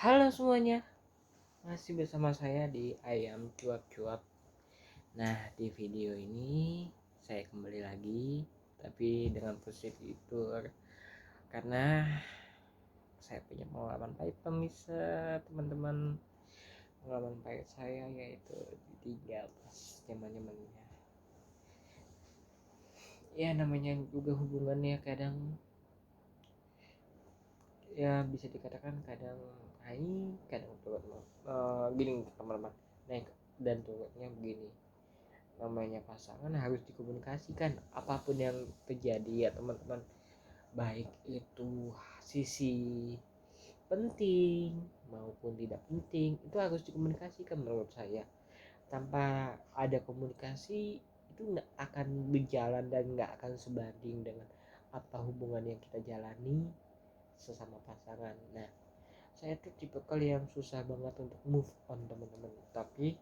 Halo semuanya, masih bersama saya di Ayam Cuap-Cuap. Nah, di video ini saya kembali lagi, tapi dengan posisi tidur. Karena saya punya pengalaman pahit pemirsa, teman-teman. Pengalaman pahit saya yaitu ditinggal pas zaman-zamannya. Ya namanya juga hubungannya kadang ya bisa dikatakan kadang naik, kadang turun. Gini teman-teman, naik dan turunnya begini. Namanya pasangan harus dikomunikasikan apapun yang terjadi ya teman-teman, baik itu sisi penting maupun tidak penting itu harus dikomunikasikan. Menurut saya tanpa ada komunikasi itu nggak akan berjalan dan nggak akan sebanding dengan apa hubungan yang kita jalani sesama pasangan. Nah, saya tuh tipe yang susah banget untuk move on teman-teman, tapi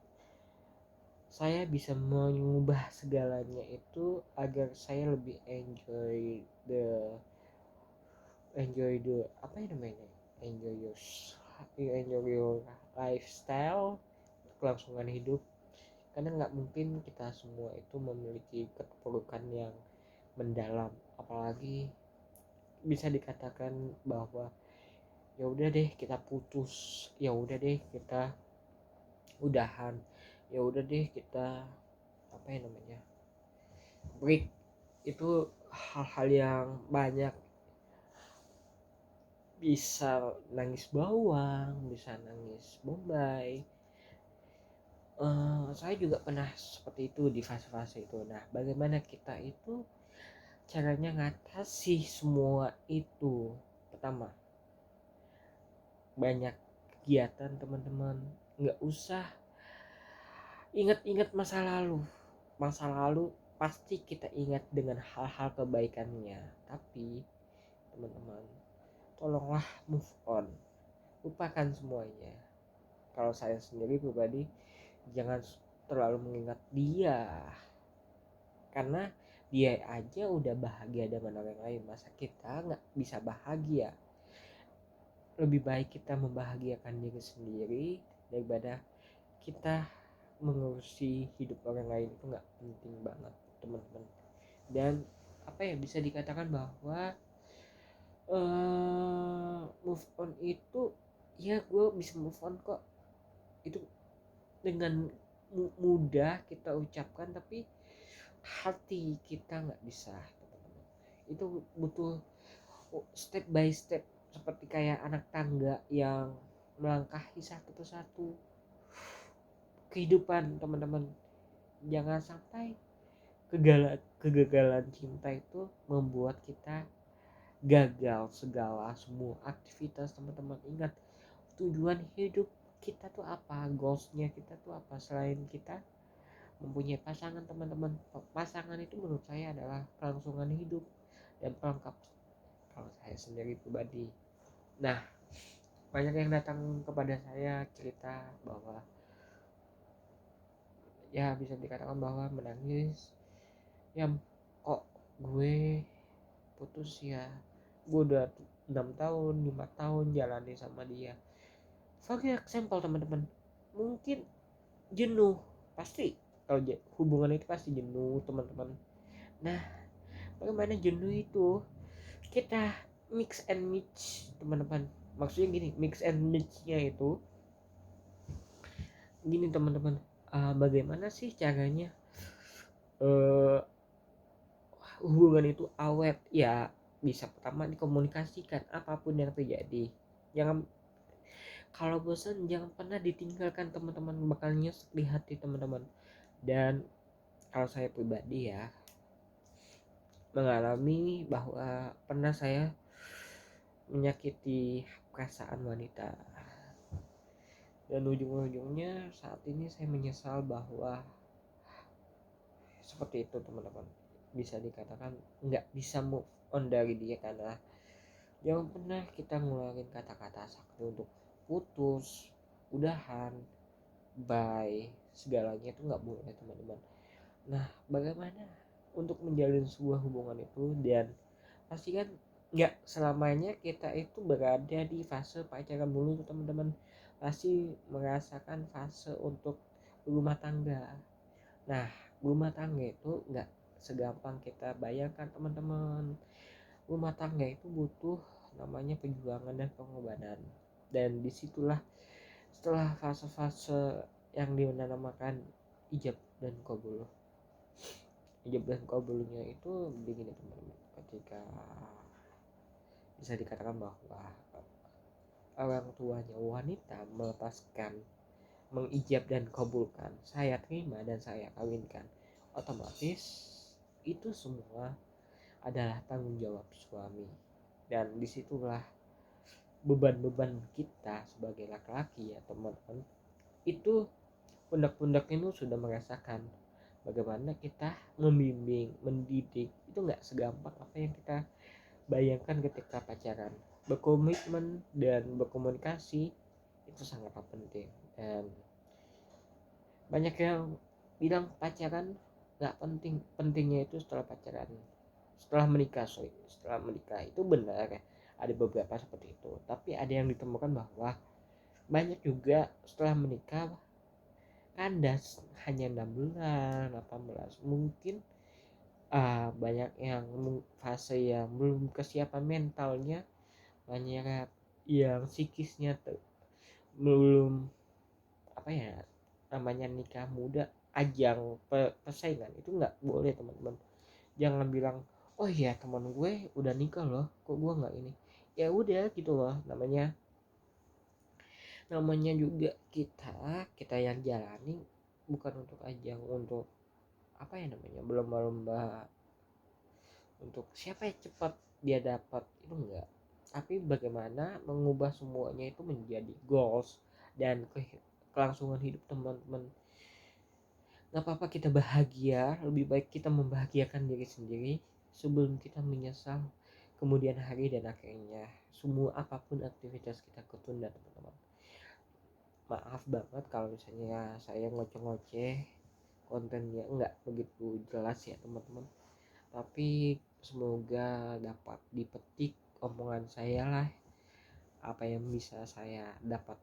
saya bisa mengubah segalanya itu agar saya lebih enjoy the apa ya namanya, enjoy your enjoy your lifestyle, kelangsungan hidup. Karena nggak mungkin kita semua itu memiliki keterpurukan yang mendalam, apalagi bisa dikatakan bahwa ya udah deh kita putus, ya udah deh kita udahan, ya udah deh kita apa ya namanya, break. Itu hal-hal yang banyak, bisa nangis bawang, bisa nangis bombay. Saya juga pernah seperti itu di fase-fase itu. Nah, bagaimana kita itu caranya ngatasi semua itu? Pertama, banyak kegiatan teman-teman, nggak usah ingat-ingat masa lalu pasti kita ingat dengan hal-hal kebaikannya, tapi teman-teman tolonglah move on, lupakan semuanya. Kalau saya sendiri pribadi, jangan terlalu mengingat dia, karena dia aja udah bahagia dengan orang lain, masa kita nggak bisa bahagia? Lebih baik kita membahagiakan diri sendiri daripada kita mengurusi hidup orang lain. Itu nggak penting banget teman-teman. Dan apa ya, bisa dikatakan bahwa move on itu, ya gue bisa move on kok, itu dengan mudah kita ucapkan, tapi hati kita nggak bisa teman-teman. Itu butuh step by step, seperti kayak anak tangga yang melangkahi satu persatu kehidupan teman-teman. Jangan sampai kegagalan cinta itu membuat kita gagal segala semua aktivitas teman-teman. Ingat, tujuan hidup kita tuh apa, goalsnya kita tuh apa selain kita mempunyai pasangan teman-teman. Pasangan itu menurut saya adalah kelangsungan hidup dan pelengkap kalau saya sendiri pribadi. Nah, banyak yang datang kepada saya cerita bahwa ya bisa dikatakan bahwa menangis, ya kok gue putus ya, gue udah 6 tahun 5 tahun jalani sama dia. For example teman-teman, mungkin jenuh, pasti kalau hubungan itu pasti jenuh teman-teman. Nah, bagaimana jenuh itu kita mix and match teman-teman. Maksudnya gini, mix and match-nya itu gini teman-teman. Bagaimana sih caranya hubungan itu awet? Ya bisa pertama dikomunikasikan apapun yang terjadi. Jangan, kalau bosan jangan pernah ditinggalkan teman-teman, bakal nyesek di hati teman-teman. Dan kalau saya pribadi ya mengalami bahwa pernah saya menyakiti perasaan wanita, dan ujung-ujungnya saat ini saya menyesal bahwa seperti itu teman-teman. Bisa dikatakan nggak bisa move on dari dia, karena jangan pernah kita ngeluarin kata-kata sakti untuk putus, udahan, bye, segalanya itu nggak boleh teman-teman. Nah, bagaimana untuk menjalin sebuah hubungan itu? Dan pastikan nggak selamanya kita itu berada di fase pacaran dulu tuh teman-teman, pasti merasakan fase untuk rumah tangga. Nah, rumah tangga itu nggak segampang kita bayangkan teman-teman. Rumah tangga itu butuh namanya perjuangan dan pengorbanan, dan disitulah setelah fase-fase yang dinamakan ijab dan kabul. Ijab dan kabulnya itu begini teman-teman, ketika bisa dikatakan bahwa orang tuanya wanita melepaskan, mengijab dan kabulkan, saya terima dan saya kawinkan, otomatis itu semua adalah tanggung jawab suami. Dan disitulah beban-beban kita sebagai laki-laki ya teman-teman, itu pundak-pundak itu sudah merasakan bagaimana kita membimbing, mendidik itu nggak segampang apa yang kita bayangkan ketika pacaran. Berkomitmen dan berkomunikasi itu sangatlah penting. Dan banyak yang bilang pacaran nggak penting, pentingnya itu setelah pacaran, setelah menikah. Setelah menikah itu benar ya, ada beberapa seperti itu, tapi ada yang ditemukan bahwa banyak juga setelah menikah kandas hanya 6 bulan 18 mungkin. Banyak yang fase yang belum kesiapan mentalnya, banyak yang psikisnya belum, apa ya namanya, nikah muda ajang persaingan itu nggak boleh teman-teman. Jangan bilang oh iya teman gue udah nikah loh kok gue nggak ini, ya udah gitu loh. Namanya juga kita yang jalani bukan untuk ajang, untuk apa ya namanya, belum lomba untuk siapa yang cepat dia dapat, itu enggak, tapi bagaimana mengubah semuanya itu menjadi goals dan kelangsungan hidup teman-teman. Nggak apa-apa kita bahagia, lebih baik kita membahagiakan diri sendiri sebelum kita menyesal kemudian hari dan akhirnya semua apapun aktivitas kita ketunda teman-teman. Maaf banget kalau misalnya saya ngoceh-ngoceh, kontennya nggak begitu jelas ya teman-teman, tapi semoga dapat dipetik omongan saya lah, apa yang bisa saya dapat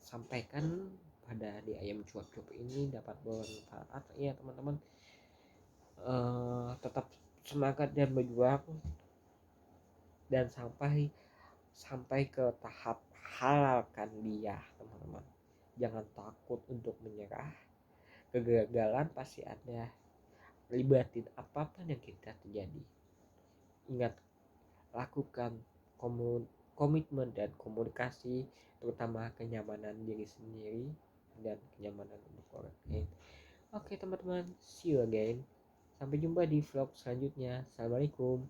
sampaikan pada di ayam cuap-cuap ini dapat bermanfaat ya teman-teman. Tetap semangat dan berjuang, dan sampai sampai ke tahap halalkan dia teman-teman. Jangan takut untuk menyerah, kegagalan pasti ada, libatin apapun yang kita terjadi. Ingat, lakukan komitmen dan komunikasi, terutama kenyamanan diri sendiri dan kenyamanan untuk orang lain. Oke teman-teman, see you again, sampai jumpa di vlog selanjutnya. Assalamualaikum.